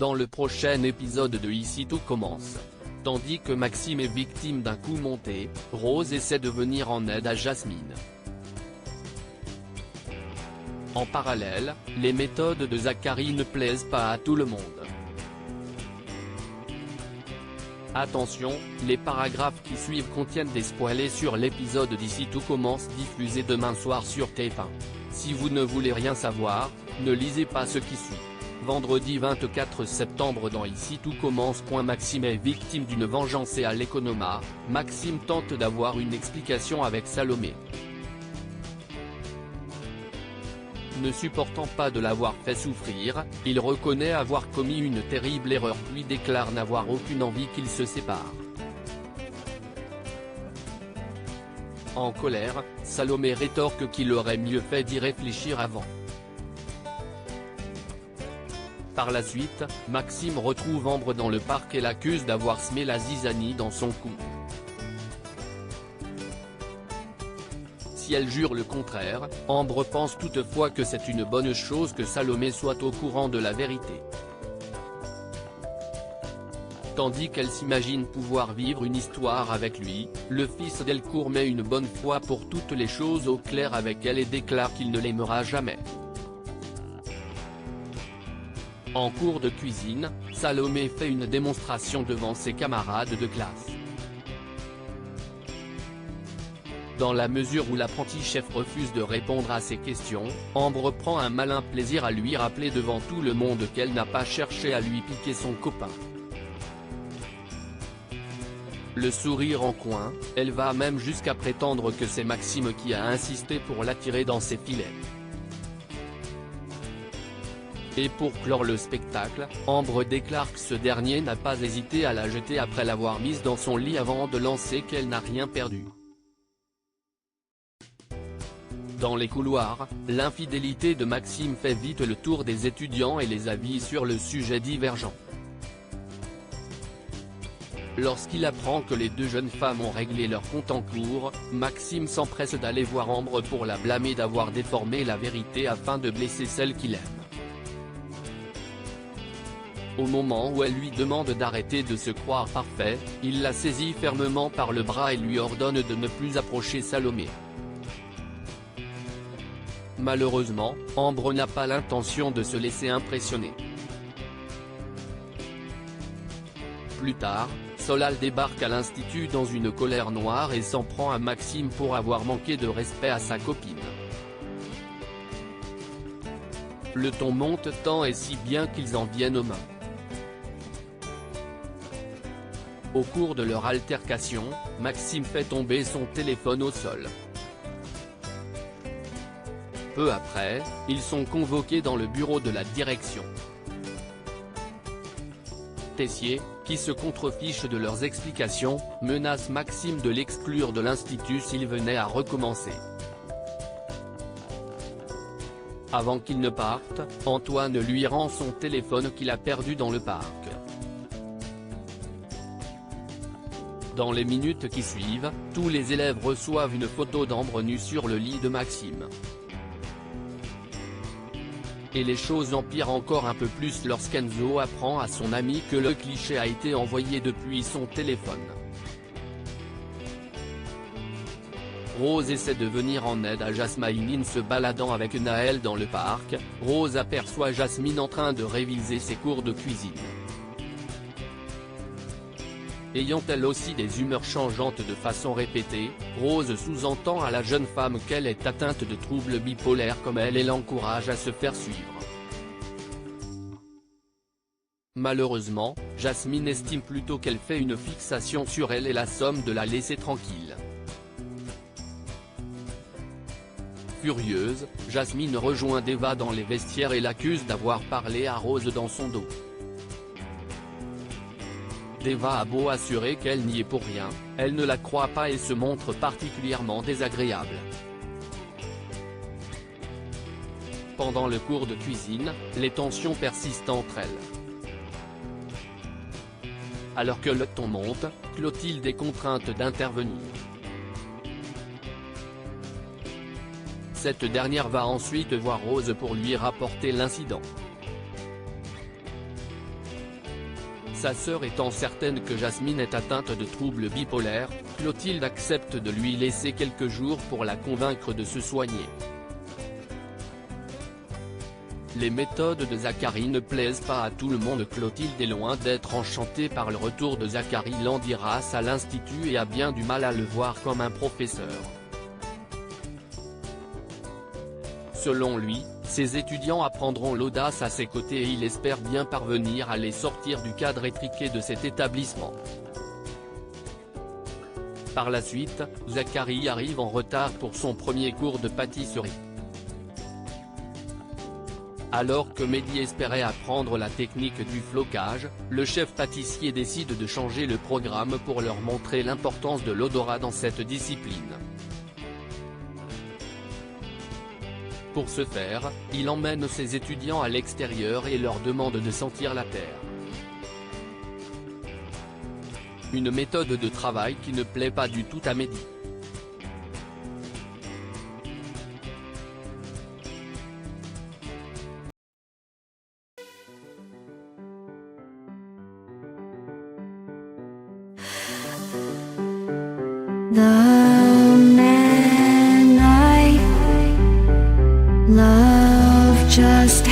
Dans le prochain épisode de Ici tout commence. Tandis que Maxime est victime d'un coup monté, Rose essaie de venir en aide à Jasmine. En parallèle, les méthodes de Zachary ne plaisent pas à tout le monde. Attention, les paragraphes qui suivent contiennent des spoilers sur l'épisode d'Ici tout commence diffusé demain soir sur TF1. Si vous ne voulez rien savoir, ne lisez pas ce qui suit. Vendredi 24 septembre dans Ici tout commence. Maxime est victime d'une vengeance et à l'Economa, Maxime tente d'avoir une explication avec Salomé. Ne supportant pas de l'avoir fait souffrir, il reconnaît avoir commis une terrible erreur puis déclare n'avoir aucune envie qu'ils se séparent. En colère, Salomé rétorque qu'il aurait mieux fait d'y réfléchir avant. Par la suite, Maxime retrouve Ambre dans le parc et l'accuse d'avoir semé la zizanie dans son cou. Si elle jure le contraire, Ambre pense toutefois que c'est une bonne chose que Salomé soit au courant de la vérité. Tandis qu'elle s'imagine pouvoir vivre une histoire avec lui, le fils Delcourt met une bonne fois pour toutes les choses au clair avec elle et déclare qu'il ne l'aimera jamais. En cours de cuisine, Salomé fait une démonstration devant ses camarades de classe. Dans la mesure où l'apprenti chef refuse de répondre à ses questions, Ambre prend un malin plaisir à lui rappeler devant tout le monde qu'elle n'a pas cherché à lui piquer son copain. Le sourire en coin, elle va même jusqu'à prétendre que c'est Maxime qui a insisté pour l'attirer dans ses filets. Et pour clore le spectacle, Ambre déclare que ce dernier n'a pas hésité à la jeter après l'avoir mise dans son lit avant de lancer qu'elle n'a rien perdu. Dans les couloirs, l'infidélité de Maxime fait vite le tour des étudiants et les avis sur le sujet divergent. Lorsqu'il apprend que les deux jeunes femmes ont réglé leur compte en cours, Maxime s'empresse d'aller voir Ambre pour la blâmer d'avoir déformé la vérité afin de blesser celle qu'il aime. Au moment où elle lui demande d'arrêter de se croire parfait, il la saisit fermement par le bras et lui ordonne de ne plus approcher Salomé. Malheureusement, Ambre n'a pas l'intention de se laisser impressionner. Plus tard, Solal débarque à l'institut dans une colère noire et s'en prend à Maxime pour avoir manqué de respect à sa copine. Le ton monte tant et si bien qu'ils en viennent aux mains. Au cours de leur altercation, Maxime fait tomber son téléphone au sol. Peu après, ils sont convoqués dans le bureau de la direction. Tessier, qui se contrefiche de leurs explications, menace Maxime de l'exclure de l'institut s'il venait à recommencer. Avant qu'il ne parte, Antoine lui rend son téléphone qu'il a perdu dans le parc. Dans les minutes qui suivent, tous les élèves reçoivent une photo d'Ambre nue sur le lit de Maxime. Et les choses empirent encore un peu plus lorsqu'Enzo apprend à son ami que le cliché a été envoyé depuis son téléphone. Rose essaie de venir en aide à Jasmine se baladant avec Naël dans le parc. Rose aperçoit Jasmine en train de réviser ses cours de cuisine. Ayant elle aussi des humeurs changeantes de façon répétée, Rose sous-entend à la jeune femme qu'elle est atteinte de troubles bipolaires comme elle et l'encourage à se faire suivre. Malheureusement, Jasmine estime plutôt qu'elle fait une fixation sur elle et la somme de la laisser tranquille. Furieuse, Jasmine rejoint Deva dans les vestiaires et l'accuse d'avoir parlé à Rose dans son dos. Deva a beau assurer qu'elle n'y est pour rien, elle ne la croit pas et se montre particulièrement désagréable. Pendant le cours de cuisine, les tensions persistent entre elles. Alors que le ton monte, Clotilde est contrainte d'intervenir. Cette dernière va ensuite voir Rose pour lui rapporter l'incident. Sa sœur étant certaine que Jasmine est atteinte de troubles bipolaires, Clotilde accepte de lui laisser quelques jours pour la convaincre de se soigner. Les méthodes de Zachary ne plaisent pas à tout le monde. Clotilde est loin d'être enchantée par le retour de Zachary Landiras à l'institut et a bien du mal à le voir comme un professeur. Selon lui, ses étudiants apprendront l'audace à ses côtés et il espère bien parvenir à les sortir du cadre étriqué de cet établissement. Par la suite, Zachary arrive en retard pour son premier cours de pâtisserie. Alors que Mehdi espérait apprendre la technique du flocage, le chef pâtissier décide de changer le programme pour leur montrer l'importance de l'odorat dans cette discipline. Pour ce faire, il emmène ses étudiants à l'extérieur et leur demande de sentir la terre. Une méthode de travail qui ne plaît pas du tout à Mehdi. The man I love just